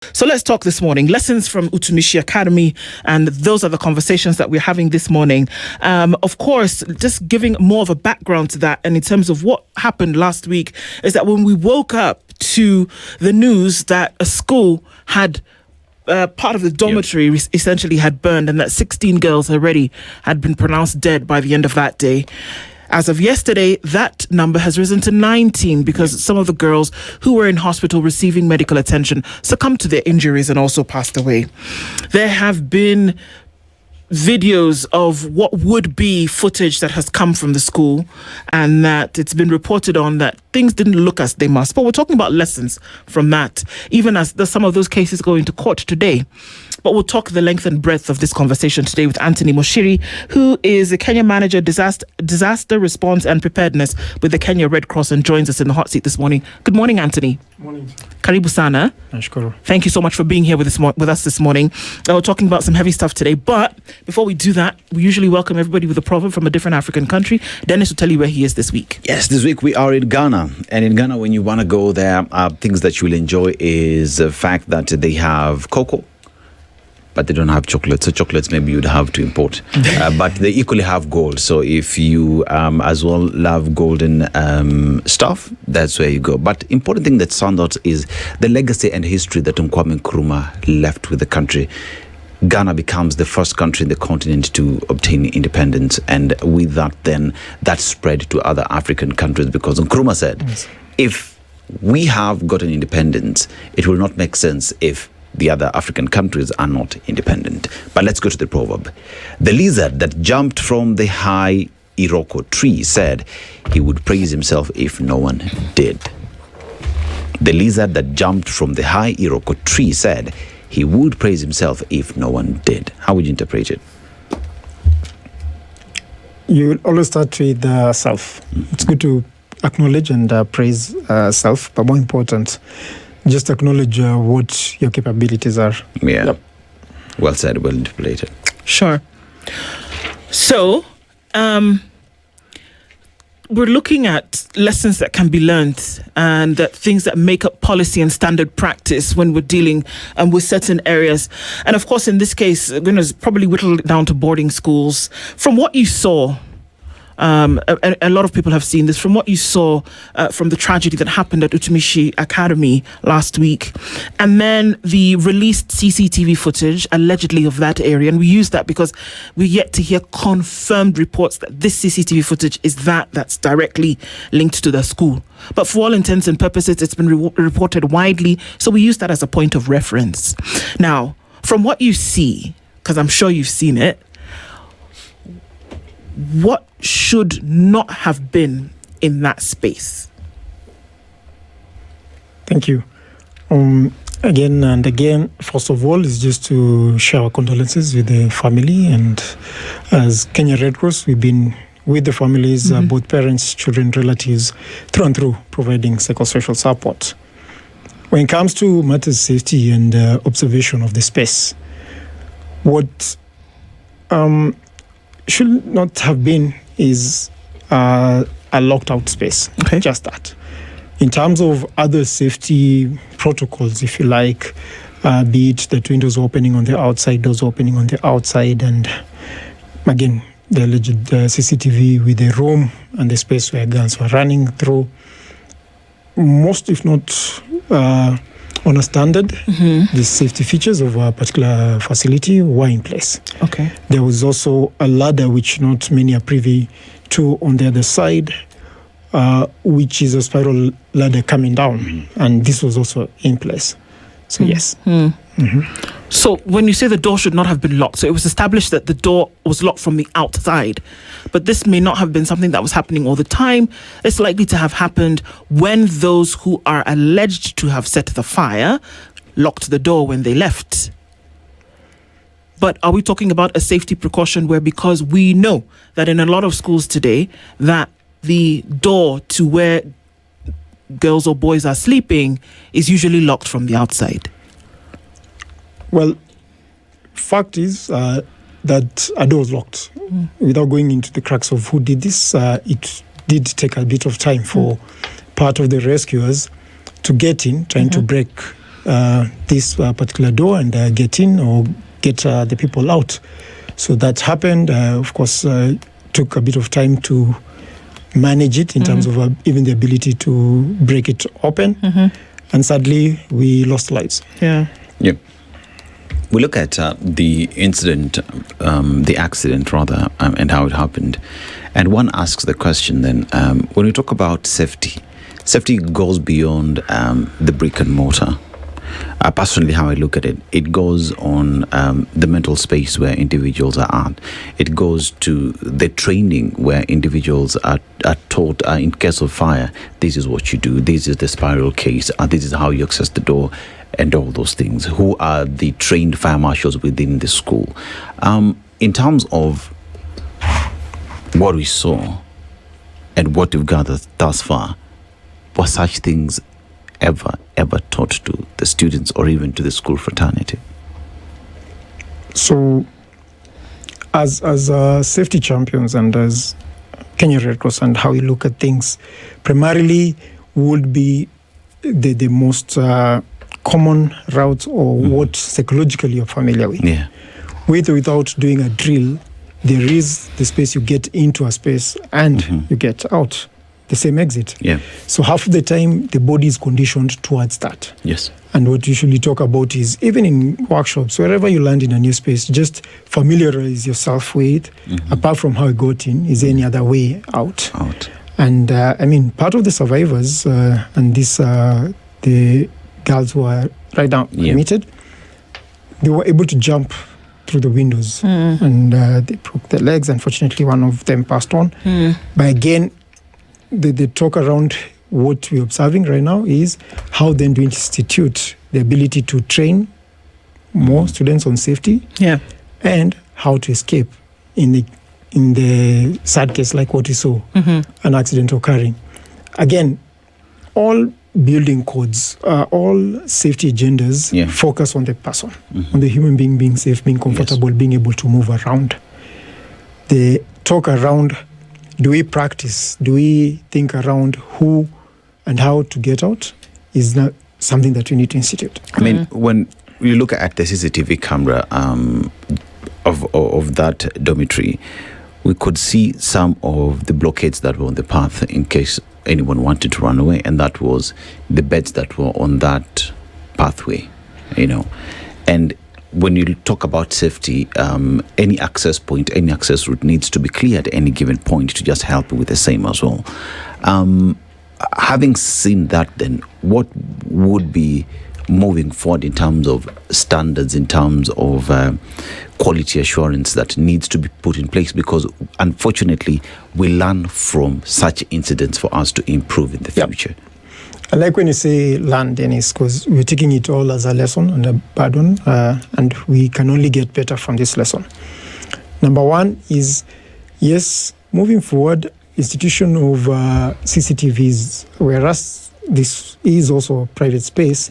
So let's talk this morning. Lessons from Utumishi Academy, and those are the conversations that we're having this morning. Of course, just giving more of a background to that, and in terms of what happened last week, is that when we woke up to the news that a school had part of the dormitory essentially had burned, and that 16 girls already had been pronounced dead by the end of that day. As of yesterday, that number has risen to 19 because some of the girls who were in hospital receiving medical attention succumbed to their injuries and also passed away. There have been videos of what would be footage that has come from the school, and that it's been reported on that things didn't look as they must. But we're talking about lessons from that, even as some of those cases go into court today. But we'll talk the length and breadth of this conversation today with Anthony Muchiri, who is the Kenya Manager, Disaster Response and Preparedness with the Kenya Red Cross, and joins us in the hot seat this morning. Good morning, Anthony. Morning. Karibu sana. Nashukuru. Thank you so much for being here with us this morning. We're talking about some heavy stuff today, but before we do that, we usually welcome everybody with a proverb from a different African country. Dennis will tell you where he is this week. Yes, this week we are in Ghana. And in Ghana, when you want to go there, things that you will enjoy is the fact that they have cocoa, but they don't have chocolate. So chocolates maybe you'd have to import. But they equally have gold. So if you as well love golden stuff, that's where you go. But important thing that stands out is the legacy and history that Kwame Nkrumah left with the country. Ghana becomes the first country in the continent to obtain independence. And with that, then that spread to other African countries, because Nkrumah said, if we have gotten independence, it will not make sense if the other African countries are not independent. But let's go to the proverb. The lizard that jumped from the high Iroko tree said he would praise himself if no one did. The lizard that jumped from the high Iroko tree said he would praise himself if no one did. How would you interpret it? You will always start with self. It's good to acknowledge and praise self, but more important, just acknowledge what your capabilities are. Yeah. Yep. Well said, well interpreted. Sure. So, we're looking at lessons that can be learned, and things that make up policy and standard practice when we're dealing with certain areas. And of course, in this case, we're going to probably whittle it down to boarding schools. From what you saw, a lot of people have seen this, from what you saw from the tragedy that happened at Utumishi Academy last week, and then the released CCTV footage allegedly of that area. And we use that because we're yet to hear confirmed reports that this CCTV footage is that's directly linked to the school. But for all intents and purposes, it's been reported widely, so we use that as a point of reference. Now, from what you see, because I'm sure you've seen it, what should not have been in that space? Thank you. Again and again, first of all, is just to share our condolences with the family. And as Kenya Red Cross, we've been with the families, both parents, children, relatives, through and through, providing psychosocial support. When it comes to matters safety and observation of the space, what should not have been is a locked out space. Okay. Just that. In terms of other safety protocols, if you like, be it the windows opening on the outside, doors opening on the outside, and again, the alleged CCTV with the room and the space where guns were running through, most, if not on a standard, the safety features of a particular facility were in place. Okay. There was also a ladder which not many are privy to on the other side, which is a spiral ladder coming down, and this was also in place. So yes. So when you say the door should not have been locked, so it was established that the door was locked from the outside, but this may not have been something that was happening all the time. It's likely to have happened when those who are alleged to have set the fire locked the door when they left. But are we talking about a safety precaution where, because we know that in a lot of schools today that the door to where girls or boys are sleeping is usually locked from the outside? Well, fact is that a door was locked. Without going into the cracks of who did this, it did take a bit of time for part of the rescuers to get in, trying to break this particular door and get in or get the people out. So that happened. Of course, took a bit of time to manage it in terms of even the ability to break it open. And sadly, we lost lives. Yeah. Yep. We look at the incident, the accident rather, and how it happened. And one asks the question then, when we talk about safety goes beyond the brick and mortar. Personally, how I look at it, it goes on the mental space where individuals are at. It goes to the training where individuals are taught, in case of fire, this is what you do, this is the spiral case, this is how you access the door, and all those things. Who are the trained fire marshals within the school? In terms of what we saw and what we've gathered thus far, were such things ever taught to the students or even to the school fraternity? So, as safety champions and as Kenya Red Cross and how we look at things, primarily would be the most common route or what psychologically you're familiar with. Yeah. With or without doing a drill, there is the space you get into a space and you get out. The same exit. Yeah. So half of the time, the body is conditioned towards that. Yes. And what we usually talk about is, even in workshops, wherever you land in a new space, just familiarize yourself with, apart from how you got in, is there any other way out? And part of the survivors, and this, the girls who are right now admitted, they were able to jump through the windows and they broke their legs. Unfortunately, one of them passed on. But again, the talk around what we're observing right now is how then to institute the ability to train more students on safety, and how to escape in the sad case like what we saw, an accident occurring. Again, all building codes, all safety agendas focus on the person, on the human being safe, being comfortable, being able to move around. The talk around, do we practice? Do we think around who and how to get out? Is not something that we need to institute. I mean, when you look at the CCTV camera of that dormitory, we could see some of the blockades that were on the path in case anyone wanted to run away, and that was the beds that were on that pathway, And when you talk about safety, any access point, any access route needs to be clear at any given point to just help with the same as well. Having seen that, then what would be moving forward in terms of standards, in terms of quality assurance that needs to be put in place? Because unfortunately, we learn from such incidents for us to improve in the future. I like when you say learn, Dennis, because we're taking it all as a lesson and a burden, and we can only get better from this lesson. Number one is, yes, moving forward, institution of CCTVs, whereas this is also a private space,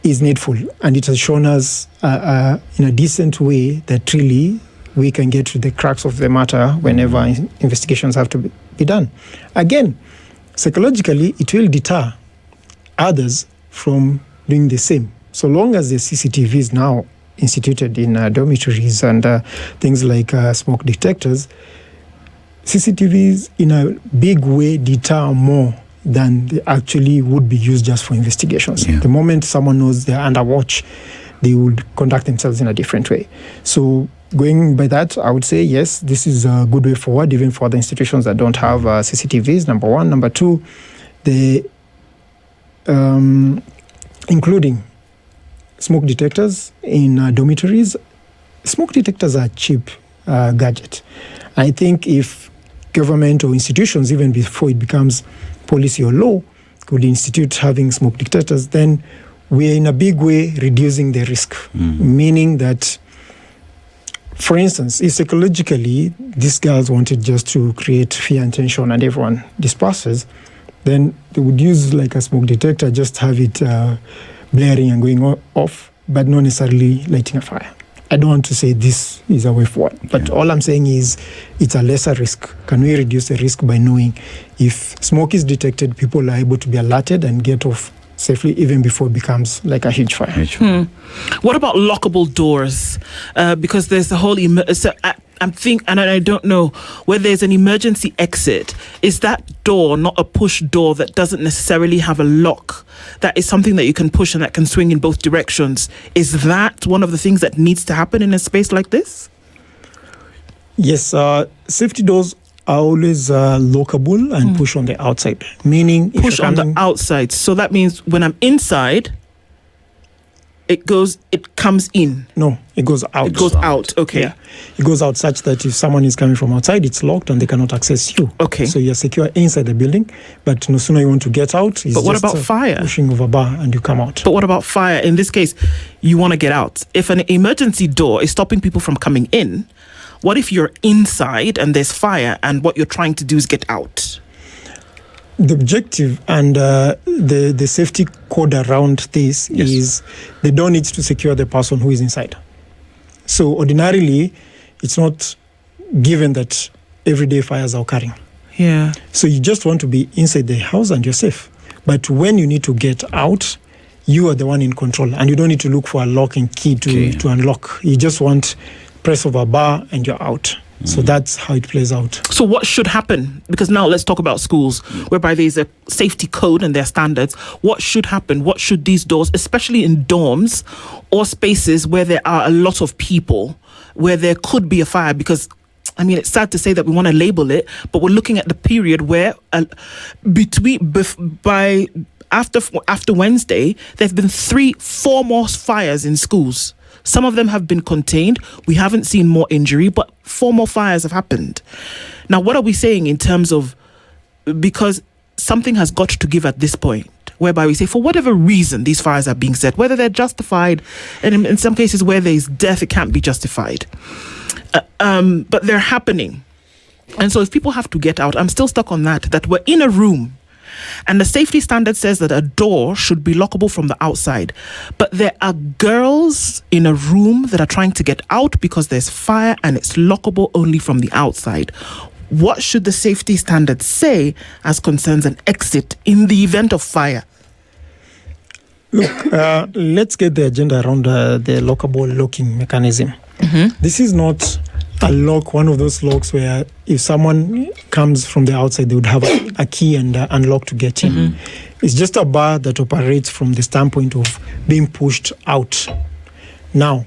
is needful. And it has shown us in a decent way that really we can get to the crux of the matter whenever investigations have to be done. Again, psychologically, it will deter others from doing the same. So long as the CCTV is now instituted in dormitories and things like smoke detectors, CCTVs in a big way deter more than they actually would be used just for investigations. The moment someone knows they're under watch, they would conduct themselves in a different way. So going by that, I would say, yes, this is a good way forward, even for the institutions that don't have CCTVs, number one. Number two, the including smoke detectors in dormitories. Smoke detectors are a cheap gadget. I think if government or institutions, even before it becomes policy or law, could institute having smoke detectors, then we are in a big way reducing the risk, meaning that, for instance, if psychologically these girls wanted just to create fear and tension and everyone disperses, then they would use like a smoke detector, just have it blaring and going off, but not necessarily lighting a fire. I don't want to say this is a way forward, but all I'm saying is it's a lesser risk. Can we reduce the risk by knowing if smoke is detected, people are able to be alerted and get off safely, even before it becomes like a huge fire. What about lockable doors? Because there's the whole and I don't know where there's an emergency exit. Is that door not a push door that doesn't necessarily have a lock? That is something that you can push and that can swing in both directions. Is that one of the things that needs to happen in a space like this? Yes, safety doors are always lockable and push on the outside. Meaning, if push on the outside. So that means when I'm inside, it comes in. No, it goes out. It goes out. Okay. Yeah. It goes out such that if someone is coming from outside, it's locked and they cannot access you. Okay. So you're secure inside the building, but no sooner you want to get out, it's but what just about fire? Pushing of a bar and you come out. But what about fire? In this case, you want to get out. If an emergency door is stopping people from coming in, what if you're inside and there's fire and what you're trying to do is get out? The objective and the safety code around this is the door needs to secure the person who is inside. So ordinarily, it's not given that everyday fires are occurring. Yeah. So you just want to be inside the house and you're safe. But when you need to get out, you are the one in control and you don't need to look for a lock and key to unlock. You just want press of a bar and you're out. So that's how it plays out. So what should happen? Because now let's talk about schools, whereby there's a safety code and there are standards. What should happen? What should these doors, especially in dorms or spaces where there are a lot of people, where there could be a fire? Because, I mean, it's sad to say that we want to label it, but we're looking at the period where after Wednesday, there have been 4 more fires in schools. Some of them have been contained. We haven't seen more injury, but 4 more fires have happened. Now, what are we saying in terms of, because something has got to give at this point, whereby we say, for whatever reason, these fires are being set, whether they're justified, and in some cases where there's death, it can't be justified. But they're happening. And so if people have to get out, I'm still stuck on that we're in a room, and the safety standard says that a door should be lockable from the outside. But there are girls in a room that are trying to get out because there's fire and it's lockable only from the outside. What should the safety standard say as concerns an exit in the event of fire? Look, let's get the agenda around the lockable locking mechanism. This is not a lock, one of those locks where if someone comes from the outside, they would have a key and unlock to get in. It's just a bar that operates from the standpoint of being pushed out. Now,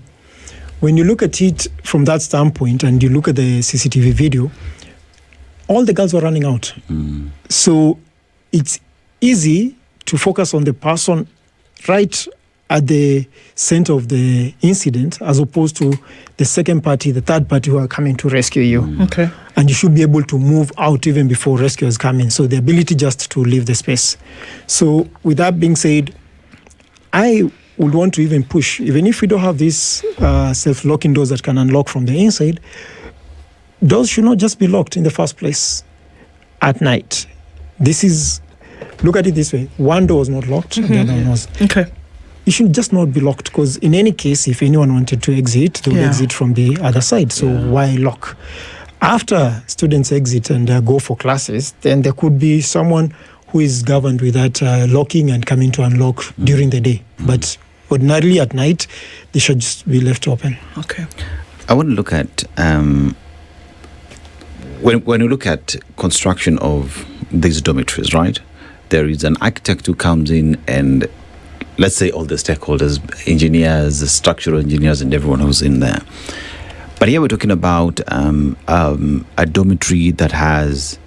when you look at it from that standpoint and you look at the CCTV video, all the girls were running out. So it's easy to focus on the person right at the center of the incident as opposed to the second party, the third party who are coming to rescue you. Okay. And you should be able to move out even before rescuers come in. So the ability just to leave the space. So with that being said, I would want to even push, even if we don't have these self-locking doors that can unlock from the inside, doors should not just be locked in the first place at night. Look at it this way. One door was not locked, and the other one was. Okay. It should just not be locked because in any case, if anyone wanted to exit, they would exit from the other side. So why lock? After students exit and go for classes, then there could be someone who is governed with that locking and coming to unlock during the day. But ordinarily at night, they should just be left open. Okay. I want to look at when you look at construction of these dormitories, right? There is an architect who comes in and let's say all the stakeholders, engineers, structural engineers, and everyone who's in there. But here we're talking about a dormitory that has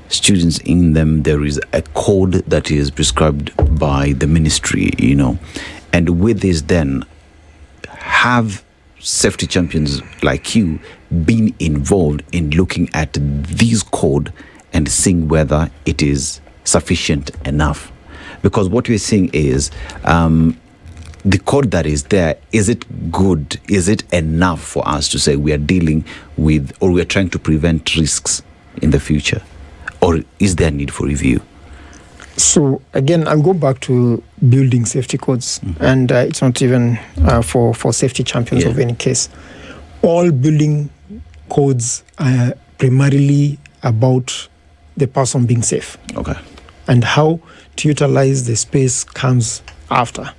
students in them. There is a code that is prescribed by the ministry, and with this then have safety champions like you been involved in looking at this code and seeing whether it is sufficient enough. Because what we're seeing is the code that is there, is it good? Is it enough for us to say we are dealing with or we are trying to prevent risks in the future? Or is there a need for review? So again, I'll go back to building safety codes, and it's not even for safety champions of any case. All building codes are primarily about the person being safe. Okay. And how to utilize the space comes after.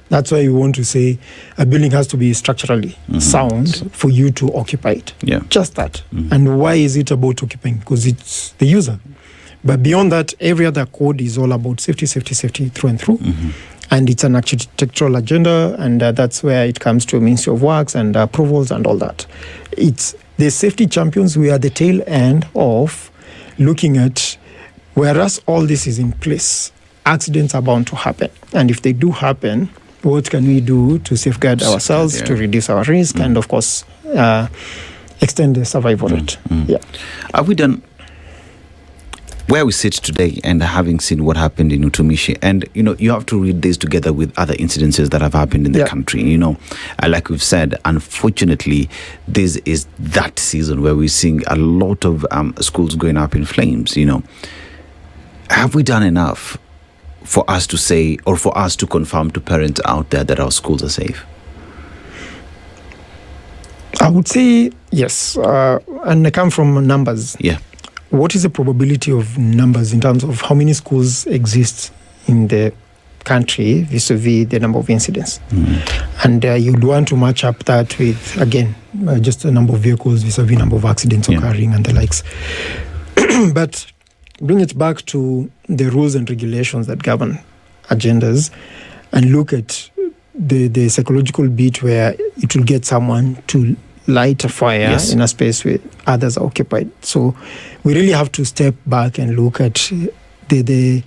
That's why we want to say a building has to be structurally sound for you to occupy it. Yeah. Just that. And why is it about occupying? Because it's the user. But beyond that, every other code is all about safety through and through. And it's an architectural agenda, and that's where it comes to Ministry of Works and approvals and all that. It's the safety champions. We are the tail end of looking at, whereas all this is in place, accidents are bound to happen. And if they do happen, what can we do to safeguard ourselves, to reduce our risk, and of course, extend the survival rate? Yeah. Have we done where we sit today, and having seen what happened in Utumishi, and you have to read this together with other incidences that have happened in the country. Like we've said, unfortunately, this is that season where we're seeing a lot of schools going up in flames. Have we done enough for us to say, or for us to confirm to parents out there that our schools are safe? I would say yes, and I come from numbers. Yeah. What is the probability of numbers in terms of how many schools exist in the country vis-a-vis the number of incidents? And you'd want to match up that with, again, just the number of vehicles vis-a-vis number of accidents occurring and the likes. But bring it back to the rules and regulations that govern agendas, and look at the psychological bit where it will get someone to light a fire in a space where others are occupied. So we really have to step back and look at the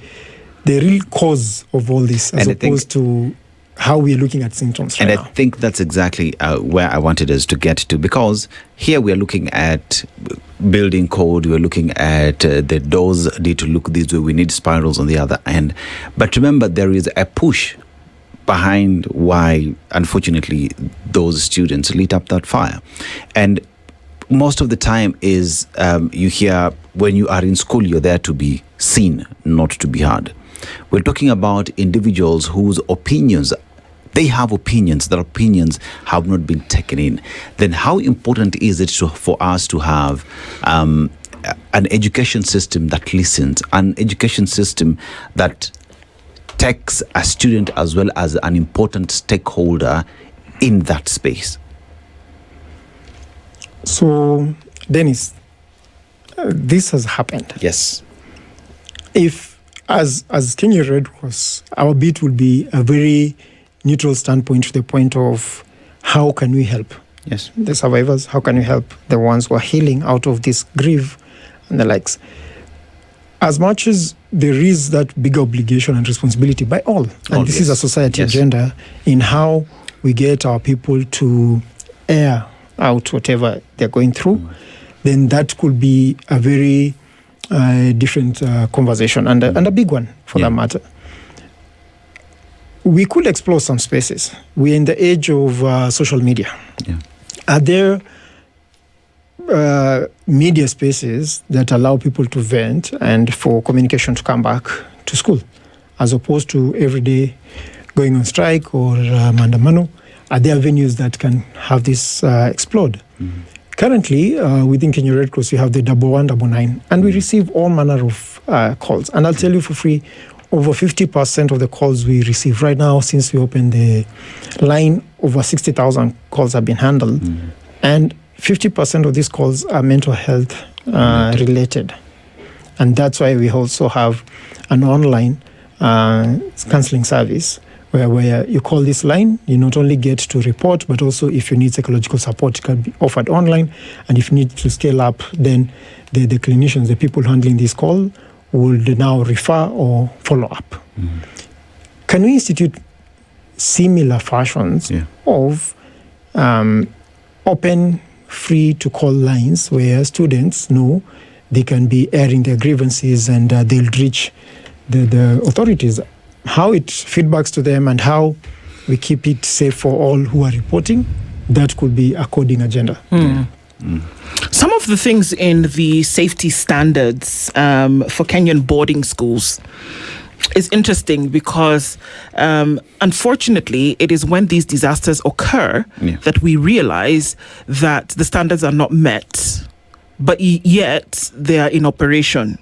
real cause of all this, as opposed to how we're looking at symptoms right now. And I think that's exactly where I wanted us to get to, because here we are looking at building code, we're looking at the doors need to look this way, we need spirals on the other end. But remember, there is a push behind why, unfortunately, those students lit up that fire. And most of the time is you hear, when you are in school, you're there to be seen, not to be heard. We're talking about individuals whose opinions, they have opinions, their opinions have not been taken in. Then how important is it for us to have an education system that listens, an education system that takes a student as well as an important stakeholder in that space? So, Dennis, this has happened. Yes. If, as Kenya Red Cross, our bit will be a very neutral standpoint, to the point of how can we help the survivors, how can we help the ones who are healing out of this grief and the likes. As much as there is that big obligation and responsibility by all, and this is a society agenda in how we get our people to air out whatever they're going through, then that could be a very different conversation, and a big one for that matter. We could explore some spaces. We're in the age of social media. Are there media spaces that allow people to vent and for communication to come back to school, as opposed to every day going on strike or mandamano? Are there venues that can have this explode? Currently, within Kenya Red Cross, we have the 1199, and we receive all manner of calls. And I'll tell you for free, over 50% of the calls we receive right now, since we opened the line, over 60,000 calls have been handled. And 50% of these calls are mental health related. And that's why we also have an online counseling service where you call this line, you not only get to report, but also if you need psychological support, it can be offered online. And if you need to scale up, then the clinicians, the people handling this call, would now refer or follow up. Can we institute similar fashions of open, free to call lines where students know they can be airing their grievances and they'll reach the authorities? How it feedbacks to them and how we keep it safe for all who are reporting, that could be a coding agenda. Some of the things in the safety standards for Kenyan boarding schools is interesting because, unfortunately, it is when these disasters occur that we realize that the standards are not met, but yet they are in operation.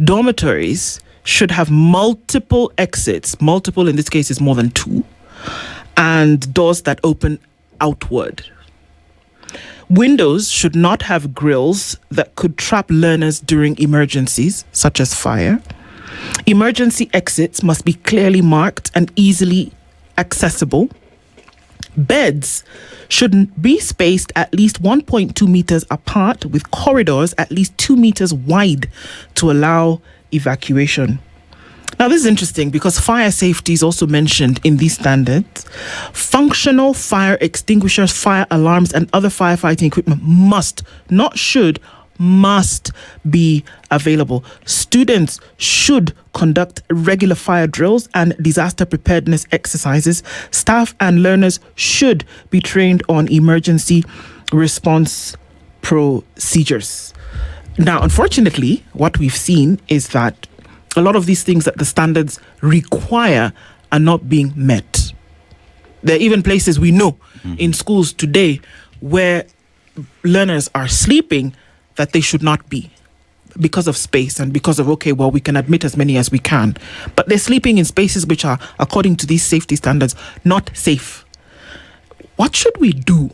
Dormitories should have multiple exits. Multiple in this case is more than 2. And doors that open outward. Windows should not have grills that could trap learners during emergencies, such as fire. Emergency exits must be clearly marked and easily accessible. Beds should be spaced at least 1.2 meters apart, with corridors at least 2 meters wide to allow evacuation. Now, this is interesting because fire safety is also mentioned in these standards. Functional fire extinguishers, fire alarms, and other firefighting equipment must, not should, must be available. Students should conduct regular fire drills and disaster preparedness exercises. Staff and learners should be trained on emergency response procedures. Now, unfortunately, what we've seen is that a lot of these things that the standards require are not being met. There are even places we know in schools today where learners are sleeping that they should not be because of space and because of, okay, well, we can admit as many as we can. But they're sleeping in spaces which are, according to these safety standards, not safe. What should we do?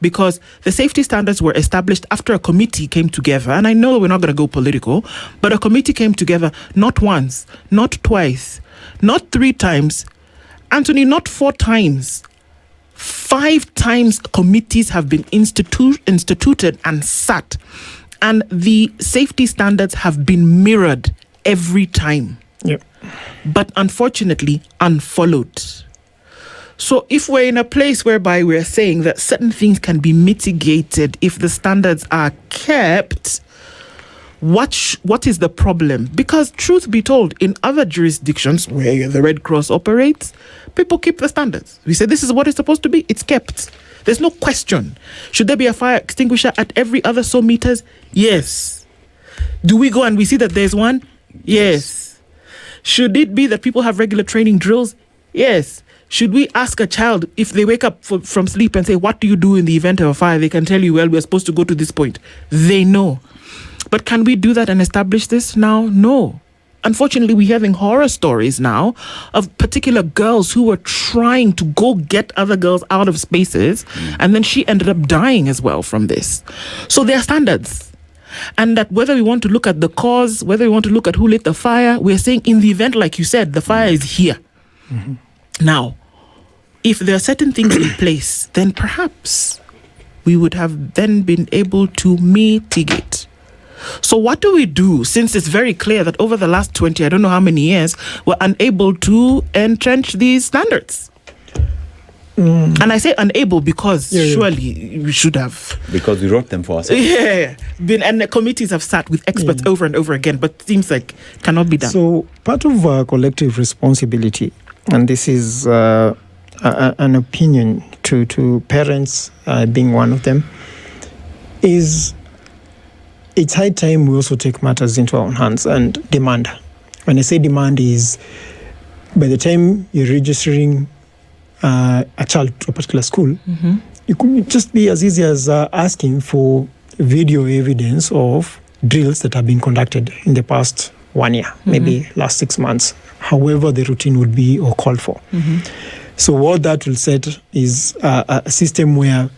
Because the safety standards were established after a committee came together. And I know we're not going to go political, but a committee came together not once, not twice, not 3 times, Anthony, not 4 times. 5 times committees have been instituted and sat. And the safety standards have been mirrored every time. Yep. But unfortunately, unfollowed. So if we're in a place whereby we're saying that certain things can be mitigated if the standards are kept, what is the problem? Because truth be told, in other jurisdictions where the Red Cross operates, people keep the standards. We say this is what it's supposed to be. It's kept. There's no question. Should there be a fire extinguisher at every other so meters? Yes. Do we go and we see that there's one? Yes. Should it be that people have regular training drills? Yes. Should we ask a child if they wake up from sleep and say, what do you do in the event of a fire? They can tell you, well, we're supposed to go to this point. They know. But can we do that and establish this now? No. Unfortunately, we're having horror stories now of particular girls who were trying to go get other girls out of spaces, and then she ended up dying as well from this. So there are standards. And that whether we want to look at the cause, whether we want to look at who lit the fire, we're saying in the event, like you said, the fire is here. Mm-hmm. Now, if there are certain things in place, then perhaps we would have then been able to mitigate. So what do we do, since it's very clear that over the last 20, I don't know how many years, we're unable to entrench these standards? And I say unable because surely we should have. Because we wrote them for ourselves. Yeah. And the committees have sat with experts over and over again, but it seems like it cannot be done. So part of our collective responsibility, and this is an opinion to parents, being one of them, is it's high time we also take matters into our own hands and demand. When I say demand is, by the time you're registering a child to a particular school, it could just be as easy as asking for video evidence of drills that have been conducted in the past 1 year, maybe last 6 months, however the routine would be or called for. So what that will set is a system where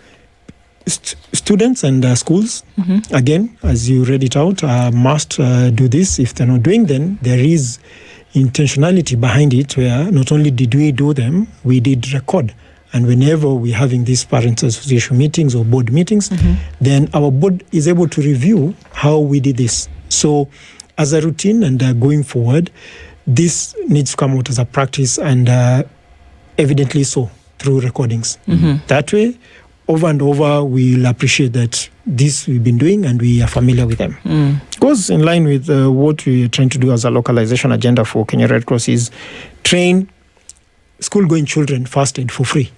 students and schools, again, as you read it out, must do this. If they're not doing, then there is intentionality behind it, where not only did we do them, we did record. And whenever we're having these parents' association meetings or board meetings, then our board is able to review how we did this. So as a routine and going forward, this needs to come out as a practice, and evidenttly so through recordings. That way, over and over, we'll appreciate that this we've been doing and we are familiar with them. Goes in line with what we're trying to do as a localization agenda for Kenya Red Cross is train school-going children first aid for free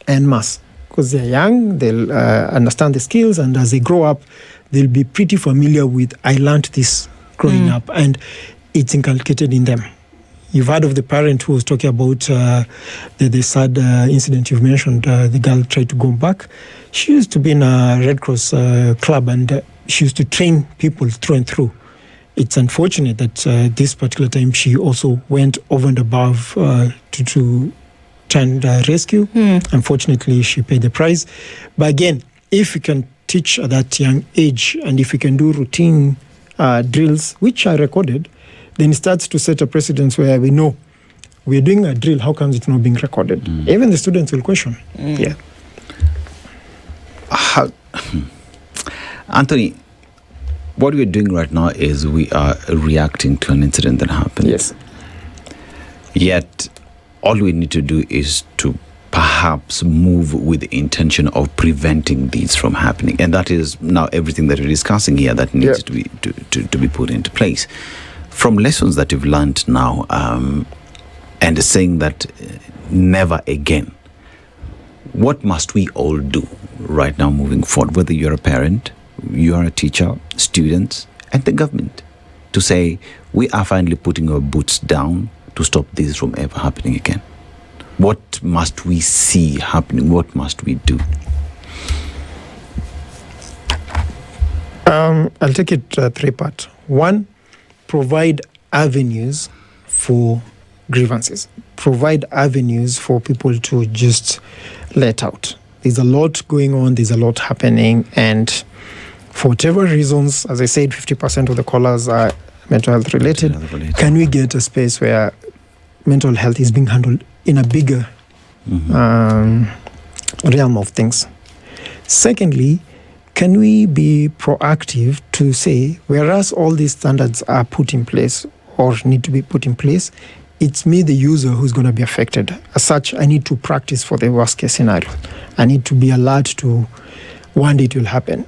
en masse. Because they're young, they'll understand the skills, and as they grow up, they'll be pretty familiar with, I learned this growing up, and it's inculcated in them. You've heard of the parent who was talking about the sad incident you've mentioned. The girl tried to go back. She used to be in a Red Cross club, and she used to train people through and through it's unfortunate that this particular time she also went over and above to try and rescue. Unfortunately, she paid the price. But again, if you can teach at that young age, and if you can do routine drills, which are recorded, then it starts to set a precedence where we know we're doing a drill, how comes it's not being recorded? Even the students will question. Yeah. Anthony, what we're doing right now is we are reacting to an incident that happened. Yes. Yet, all we need to do is to perhaps move with the intention of preventing these from happening. And that is now everything that we're discussing here that needs to be put into place. From lessons that you've learned now, and saying that never again, what must we all do right now moving forward, whether you're a parent, you are a teacher, students, and the government, to say we are finally putting our boots down to stop this from ever happening again? What must we see happening? What must we do? I'll take it three-part. One, provide avenues for grievances. Provide avenues for people to just let out. There's a lot going on, there's a lot happening, and for whatever reasons, as I said, 50% of the callers are mental health related. Can we get a space where mental health is being handled in a bigger realm of things? Secondly, can we be proactive to say, whereas all these standards are put in place or need to be put in place, it's me, the user, who's going to be affected. As such, I need to practice for the worst case scenario. I need to be alert to one day it will happen.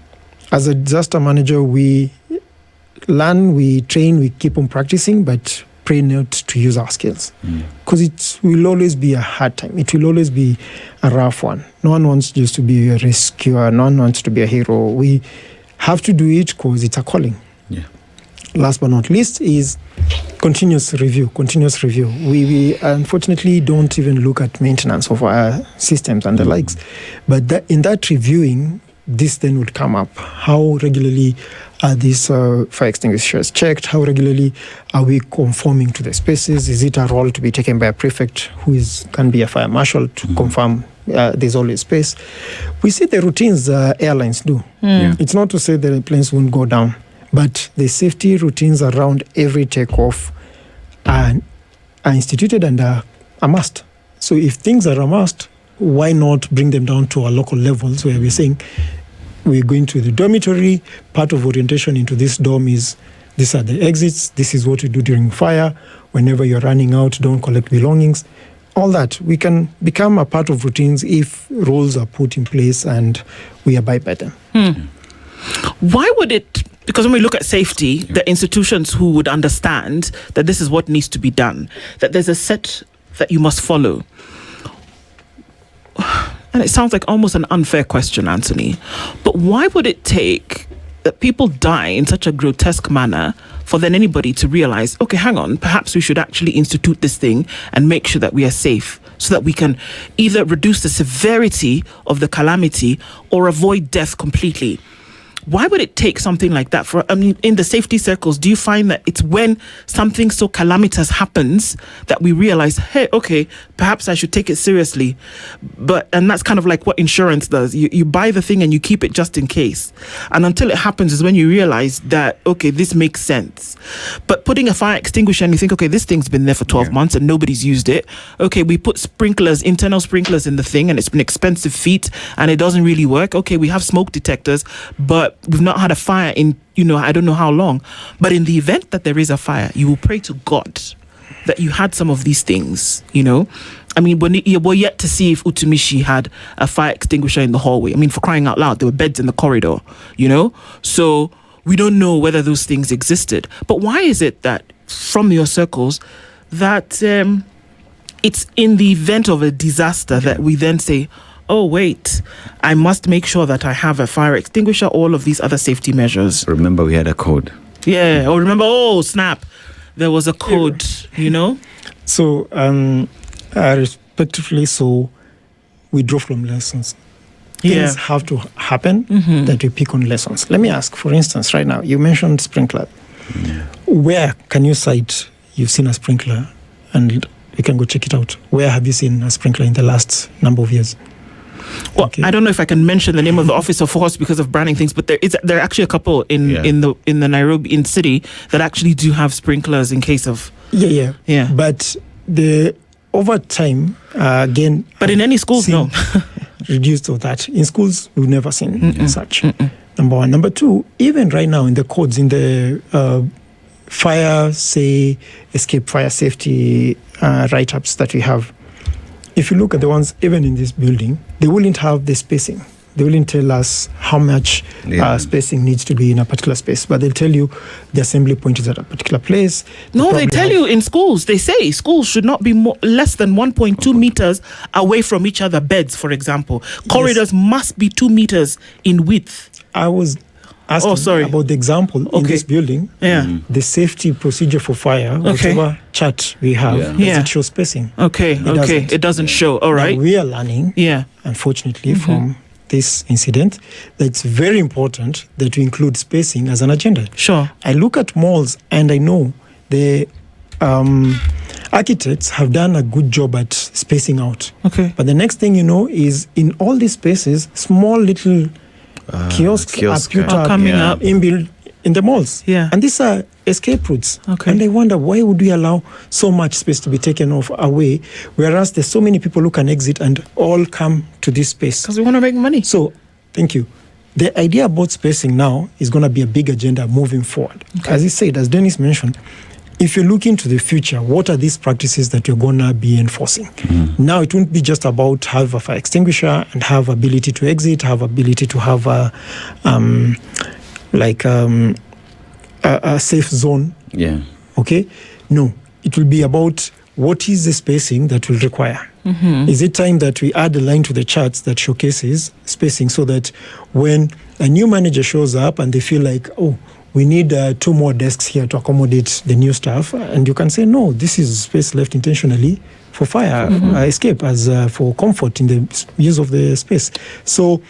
As a disaster manager, we learn, we train, we keep on practicing, but pray not to use our skills. Because it will always be a hard time. It will always be a rough one. No one wants just to be a rescuer. No one wants to be a hero. We have to do it because it's a calling. Yeah. Last but not least is continuous review. We unfortunately don't even look at maintenance of our systems and the likes. But in that reviewing, this then would come up. How regularly are these fire extinguishers checked? How regularly are we conforming to the spaces? Is it a role to be taken by a prefect who can be a fire marshal to confirm there's always space? We see the routines airlines do. It's not to say that the planes won't go down, but the safety routines around every takeoff are instituted and are a must. So if things are a must, why not bring them down to our local levels where we're saying we're going to the dormitory, part of orientation into this dorm is these are the exits, this is what you do during fire, whenever you're running out, don't collect belongings. All that, we can become a part of routines if rules are put in place and we abide by them. Why would it, because when we look at safety, the institutions who would understand that this is what needs to be done, that there's a set that you must follow. And it sounds like almost an unfair question, Anthony, but why would it take that people die in such a grotesque manner for then anybody to realize, okay, hang on, perhaps we should actually institute this thing and make sure that we are safe so that we can either reduce the severity of the calamity or avoid death completely? Why would it take something like that for, I mean, in the safety circles, do you find that it's when something so calamitous happens that we realize, hey, okay, perhaps I should take it seriously? And that's kind of like what insurance does. You buy the thing and you keep it just in case. And until it happens is when you realize that, okay, this makes sense. But putting a fire extinguisher and you think, okay, this thing's been there for 12 months and nobody's used it. Okay, we put sprinklers, internal sprinklers in the thing and it's been expensive feat and it doesn't really work. Okay, we have smoke detectors, but we've not had a fire in, I don't know how long. But in the event that there is a fire, you will pray to God that you had some of these things, I mean, we're yet to see if Utumishi had a fire extinguisher in the hallway. I mean, for crying out loud, there were beds in the corridor, So we don't know whether those things existed. But why is it that from your circles that it's in the event of a disaster that we then say, oh, wait, I must make sure that I have a fire extinguisher, all of these other safety measures. Remember, we had a code. Yeah, or remember, oh, snap, there was a code, So, respectively, so we draw from lessons. Things have to happen that we pick on lessons. Let me ask, for instance, right now, you mentioned sprinkler. where can you cite you've seen a sprinkler, and you can go check it out. Where have you seen a sprinkler in the last number of years? Well, Okay. I don't know if I can mention the name of the office, of course, because of branding things, but there are actually a couple in the Nairobi city that actually do have sprinklers in case of Yeah. But the over time, again. But in any schools, no. Reduced of that. In schools, we've never seen such. Number one. Number two, even right now in the codes, in the fire, say, escape fire safety write-ups that we have, if you look at the ones even in this building, they wouldn't have the spacing. They wouldn't tell us how much spacing needs to be in a particular space, but they'll tell you the assembly point is at a particular place. No, they tell you in schools. They say schools should not be less than 1.2 meters away from each other. Beds, for example. Corridors must be 2 meters in width. I was asking about the example in this building. The safety procedure for fire, whatever chart we have, does it show spacing? It doesn't show. All right. Now we are learning, unfortunately, from this incident, that it's very important that we include spacing as an agenda. Sure. I look at malls and I know the architects have done a good job at spacing out. Okay. But the next thing you know is in all these spaces, small little kiosks are put up, coming up inbuilt in the malls. Yeah. And these are escape routes. Okay. And I wonder, why would we allow so much space to be taken away, whereas there's so many people who can exit and all come to this space? Because we want to make money. So, thank you. The idea about spacing now is going to be a big agenda moving forward. Okay. As he said, as Dennis mentioned, if you look into the future, what are these practices that you're going to be enforcing? Now, it won't be just about have a fire extinguisher and have ability to exit, have ability to have a safe zone. Yeah. Okay? No, it will be about what is the spacing that will require. Is it time that we add a line to the charts that showcases spacing so that when a new manager shows up and they feel like, we need 2 more desks here to accommodate the new staff, and you can say, no, this is space left intentionally for fire escape, as for comfort in the use of the space. So,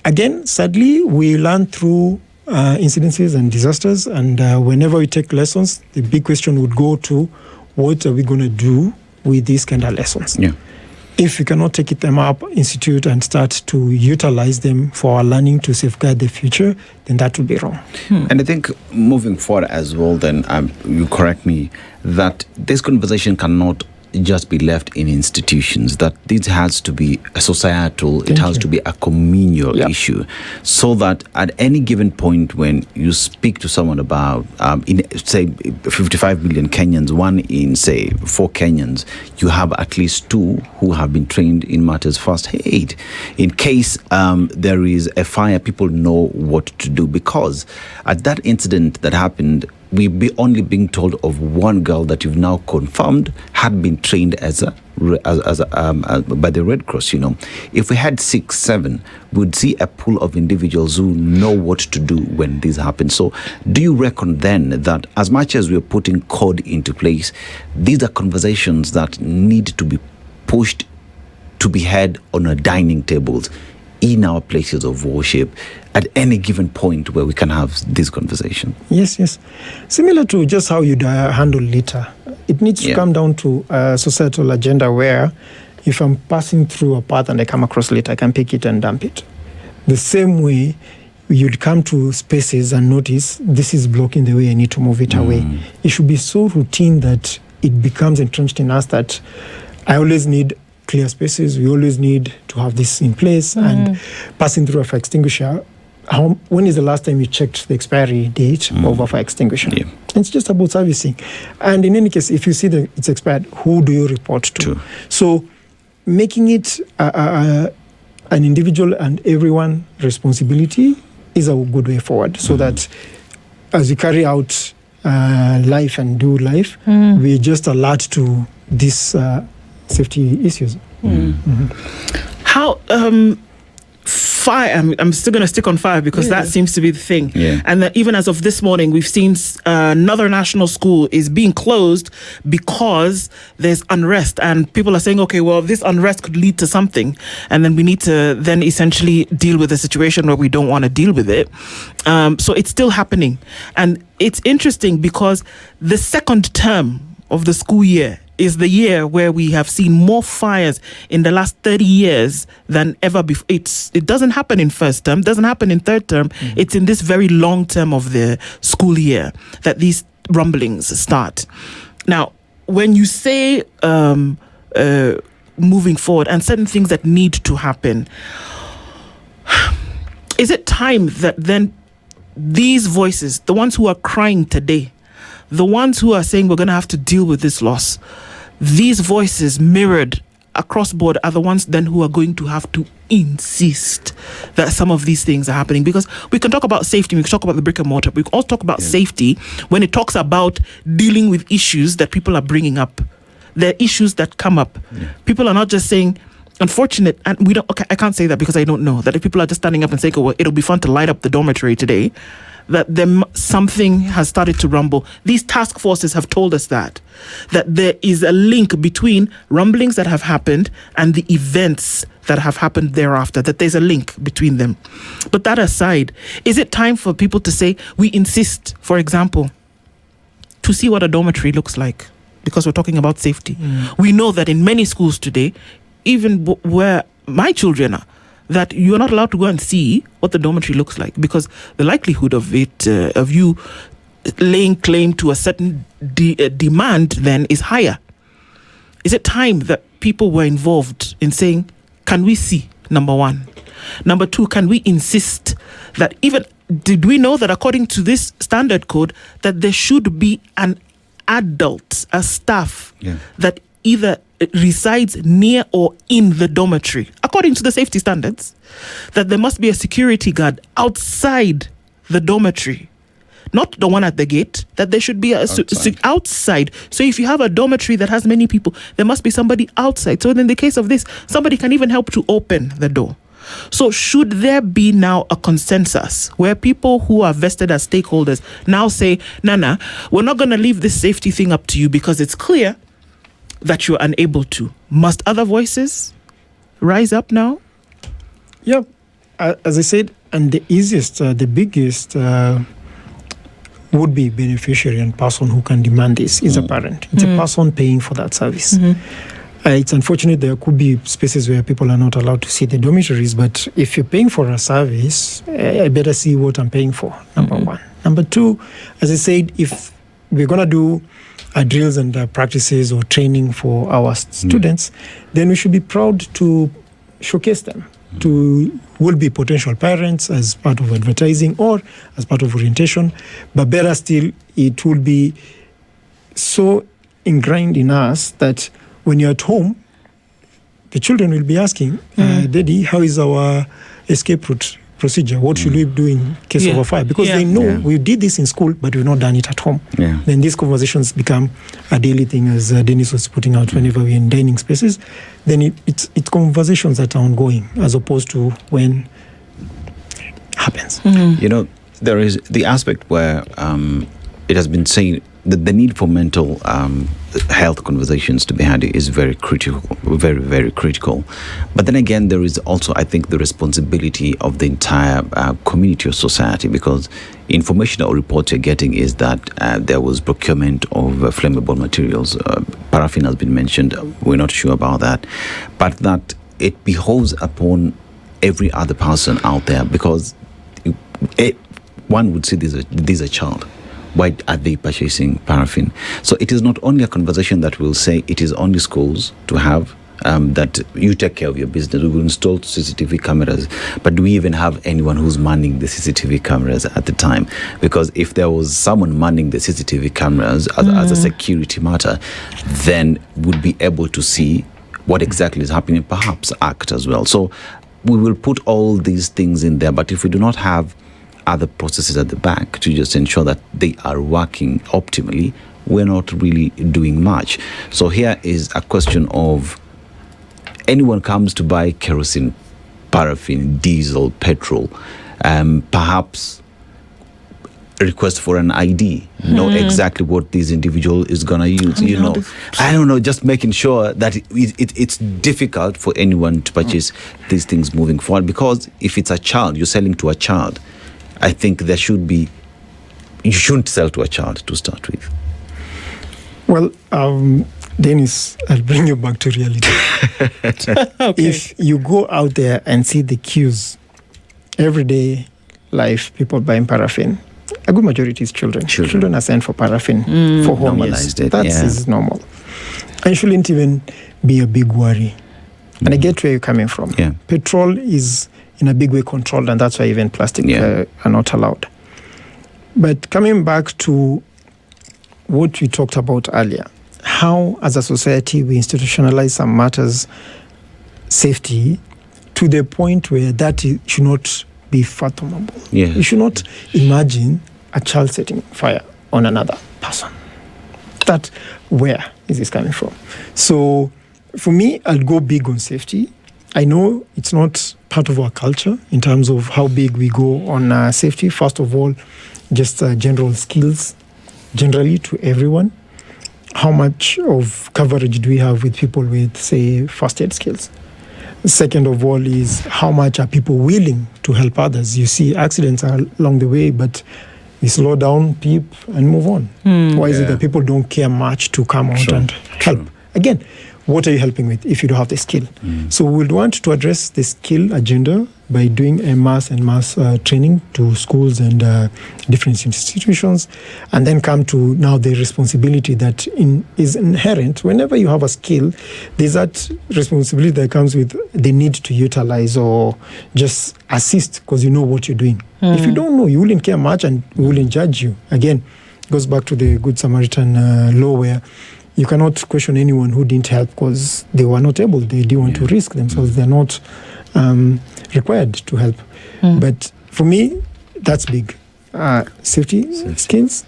again, sadly, we learn through incidences and disasters, and whenever we take lessons, the big question would go to, what are we going to do with these kind of lessons? Yeah. If we cannot take them up, institute, and start to utilize them for our learning to safeguard the future, then that will be wrong. And I think moving forward as well, then you correct me, that this conversation cannot just be left in institutions, that this has to be a societal, it has to be a communal issue, so that at any given point when you speak to someone about, in say 55 million Kenyans, 1 in say 4 Kenyans, you have at least 2 who have been trained in matters first aid. In case there is a fire, people know what to do, because at that incident that happened, we be only being told of one girl that you've now confirmed had been trained as by the Red Cross. If we had 6, 7, we'd see a pool of individuals who know what to do when this happens. So, do you reckon then that as much as we're putting code into place, these are conversations that need to be pushed to be had on our dining tables, in our places of worship, at any given point where we can have this conversation? Yes. Similar to just how you handle litter, it needs to come down to a societal agenda where if I'm passing through a path and I come across litter, I can pick it and dump it. The same way you'd come to spaces and notice this is blocking the way, I need to move it away. It should be so routine that it becomes entrenched in us that I always need clear spaces. We always need to have this in place. And passing through a fire extinguisher, when is the last time you checked the expiry date of a fire extinguisher? It's just about servicing. And in any case, if you see that it's expired, who do you report to? So making it an individual and everyone responsibility is a good way forward, so that as we carry out life and do life, we just alert to this safety issues. How fire. I'm still going to stick on fire because that seems to be the thing. Yeah. And that even as of this morning, we've seen another national school is being closed because there's unrest, and people are saying, okay, well, this unrest could lead to something, and then we need to then essentially deal with a situation where we don't want to deal with it. So it's still happening, and it's interesting because the second term of the school year is the year where we have seen more fires in the last 30 years than ever before. It doesn't happen in first term, doesn't happen in third term. It's in this very long term of the school year that these rumblings start. Now, when you say moving forward and certain things that need to happen, is it time that then these voices, the ones who are crying today, the ones who are saying we're going to have to deal with this loss, these voices mirrored across board are the ones then who are going to have to insist that some of these things are happening? Because we can talk about safety, we can talk about the brick and mortar, we can also talk about safety when it talks about dealing with issues that people are bringing up. There are issues that come up. People are not just saying, unfortunate, and we don't, okay, I can't say that because I don't know, that if people are just standing up and saying, oh, well, it'll be fun to light up the dormitory today, that something has started to rumble. These task forces have told us that there is a link between rumblings that have happened and the events that have happened thereafter, that there's a link between them. But that aside, is it time for people to say, we insist, for example, to see what a dormitory looks like? Because we're talking about safety. We know that in many schools today, even where my children are, that you're not allowed to go and see what the dormitory looks like, because the likelihood of it, of you laying claim to a certain demand then is higher. Is it time that people were involved in saying, can we see, number one? Number two, can we insist that even, did we know that according to this standard code, that there should be an adult, a staff that either resides near or in the dormitory, according to the safety standards, that there must be a security guard outside the dormitory, not the one at the gate, that there should be outside. So if you have a dormitory that has many people, there must be somebody outside. So in the case of this, somebody can even help to open the door. So should there be now a consensus where people who are vested as stakeholders now say, Nana, we're not going to leave this safety thing up to you because it's clear that you're unable to? Must other voices rise up now? Yeah, as I said, and the easiest, the biggest would-be beneficiary and person who can demand this is a parent. It's a person paying for that service. It's unfortunate there could be spaces where people are not allowed to see the dormitories, but if you're paying for a service, I better see what I'm paying for, number one. Number two, as I said, if we're going to do drills and practices or training for our students, then we should be proud to showcase them to will-be potential parents as part of advertising or as part of orientation. But better still, it will be so ingrained in us that when you're at home, the children will be asking, Daddy, how is our escape route procedure? What should we do in case of a fire? Because they know we did this in school, but we've not done it at home. Then these conversations become a daily thing, as Dennis was putting out whenever we're in dining spaces. Then it's conversations that are ongoing, as opposed to when it happens. You know, there is the aspect where it has been saying that the need for mental health conversations to be had is very critical, very, very critical. But then again, there is also, I think, the responsibility of the entire community or society, because information or reports you're getting is that there was procurement of flammable materials. Paraffin has been mentioned. We're not sure about that. But that it behoves upon every other person out there, because one would say this is a child. Why are they purchasing paraffin? So it is not only a conversation that will say it is only schools to have, that you take care of your business. We will install CCTV cameras, but do we even have anyone who's manning the CCTV cameras at the time? Because if there was someone manning the CCTV cameras as a security matter, then would be able to see what exactly is happening, perhaps act as well. So we will put all these things in there, but if we do not have other processes at the back to just ensure that they are working optimally, we're not really doing much. So here is a question of, anyone comes to buy kerosene paraffin, diesel, petrol, perhaps request for an ID, know exactly what this individual is going to use. I don't know, just making sure that it's difficult for anyone to purchase these things moving forward. Because if it's a child, you're selling to a child, I think you shouldn't sell to a child to start with. Well, Dennis, I'll bring you back to reality. Okay. If you go out there and see the queues, everyday life, people buying paraffin, a good majority is children. Children are sent for paraffin for home use. That is normal. And shouldn't even be a big worry. And I get where you're coming from. Yeah. Petrol is in a big way controlled, and that's why even plastic are not allowed. But coming back to what we talked about earlier, how as a society we institutionalize some matters, safety, to the point where that should not be fathomable. Yeah. You should not imagine a child setting fire on another person. Where is this coming from? So for me, I'll go big on safety. I know it's not part of our culture in terms of how big we go on safety. First of all, just general skills, generally to everyone. How much of coverage do we have with people with, say, first aid skills? Second of all is how much are people willing to help others? You see accidents are along the way, but we slow down, peep, and move on. Why is it that people don't care much to come out and help? Again, what are you helping with if you don't have the skill? So we'll want to address the skill agenda by doing a mass training to schools and different institutions, and then come to now the responsibility that is inherent. Whenever you have a skill, there's that responsibility that comes with the need to utilize or just assist because you know what you're doing. If you don't know, you wouldn't care much and we wouldn't judge you. Again, goes back to the Good Samaritan law where you cannot question anyone who didn't help because they were not able. They didn't want to risk themselves. They're not required to help. But for me, that's big. Safety skills,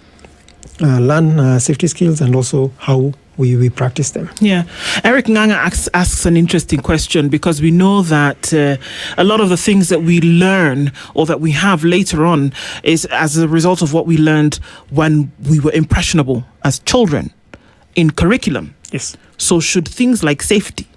learn safety skills, and also how we practice them. Yeah. Eric Nganga asks an interesting question, because we know that a lot of the things that we learn or that we have later on is as a result of what we learned when we were impressionable as children in curriculum. Yes. So should things like safety,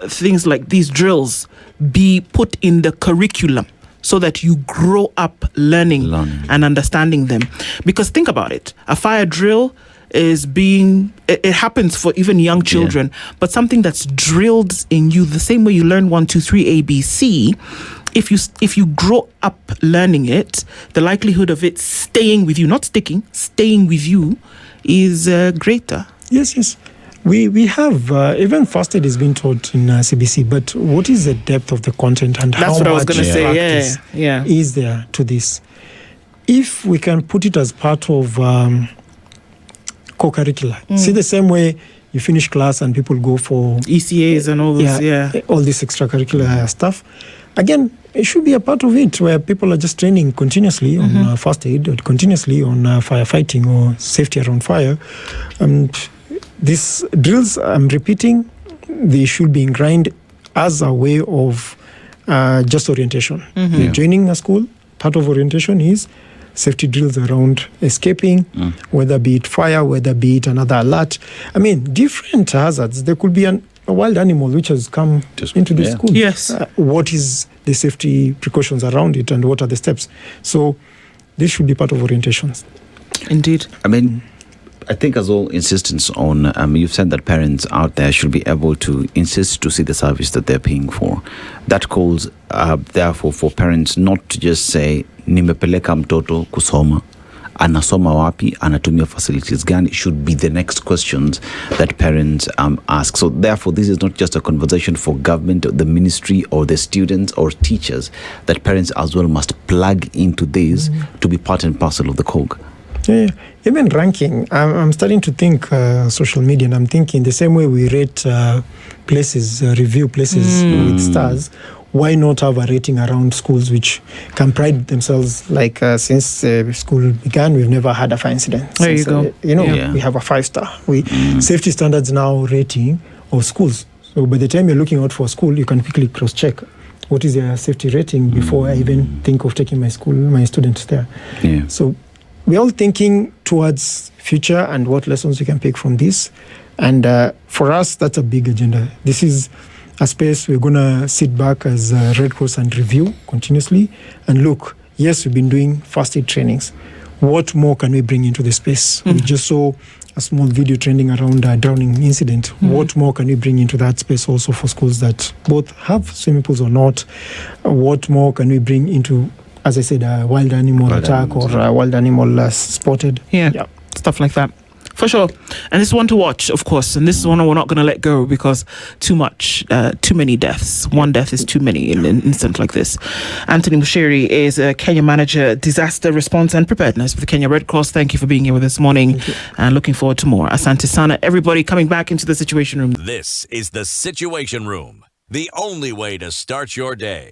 things like these drills be put in the curriculum so that you grow up learning and understanding them? Because think about it, a fire drill it happens for even young children, but something that's drilled in you the same way you learn 1, 2, 3 ABC. If you grow up learning it, the likelihood of it staying with you, not sticking, staying with you, is greater. Yes. We have, even first aid is being taught in CBC, but what is the depth of the content and That's how what I was much going to say. practice is there to this? If we can put it as part of co-curricular, see the same way you finish class and people go for ECAs and all this, all this extracurricular stuff. Again, it should be a part of it where people are just training continuously on first aid, or continuously on firefighting or safety around fire. These drills, I'm repeating, they should be ingrained as a way of just orientation. Joining a school, part of orientation is safety drills around escaping, whether be it fire, whether be it another alert. I mean, different hazards. There could be a wild animal which has come into the school. Yes. What is the safety precautions around it and what are the steps? So this should be part of orientations. Indeed. I mean, I think as all insistence on, you've said that parents out there should be able to insist to see the service that they're paying for. That calls, therefore, for parents not to just say, nimepeleka mtoto kusoma, anasoma wapi, anatumia facilities gani, should be the next questions that parents ask. So therefore, this is not just a conversation for government, the ministry, or the students or teachers, that parents as well must plug into this to be part and parcel of the cog. Yeah, even ranking, I'm starting to think social media, and I'm thinking the same way we rate places, review places with stars. Why not have a rating around schools which can pride themselves, like since school began, we've never had a fire incident. There you go. We have a 5-star. Safety standards now rating of schools. So by the time you're looking out for a school, you can quickly cross-check. what is their safety rating before I even think of taking my students there. Yeah. So we're all thinking towards future and what lessons we can pick from this. And for us, that's a big agenda. This is a space we're going to sit back as Red Cross and review continuously and look, yes, we've been doing first aid trainings. What more can we bring into the space? We just saw a small video trending around a drowning incident. What more can we bring into that space also for schools that both have swimming pools or not? What more can we bring into, as I said, a wild animal attack or a wild animal spotted? Yeah, stuff like that. For sure. And this is one to watch, of course. And this is one we're not going to let go because too many deaths. One death is too many in an incident like this. Anthony Muchiri is a Kenya Manager, Disaster Response and Preparedness for the Kenya Red Cross. Thank you for being here with us this morning and looking forward to more. Asante Sana, everybody coming back into the Situation Room. This is the Situation Room, the only way to start your day.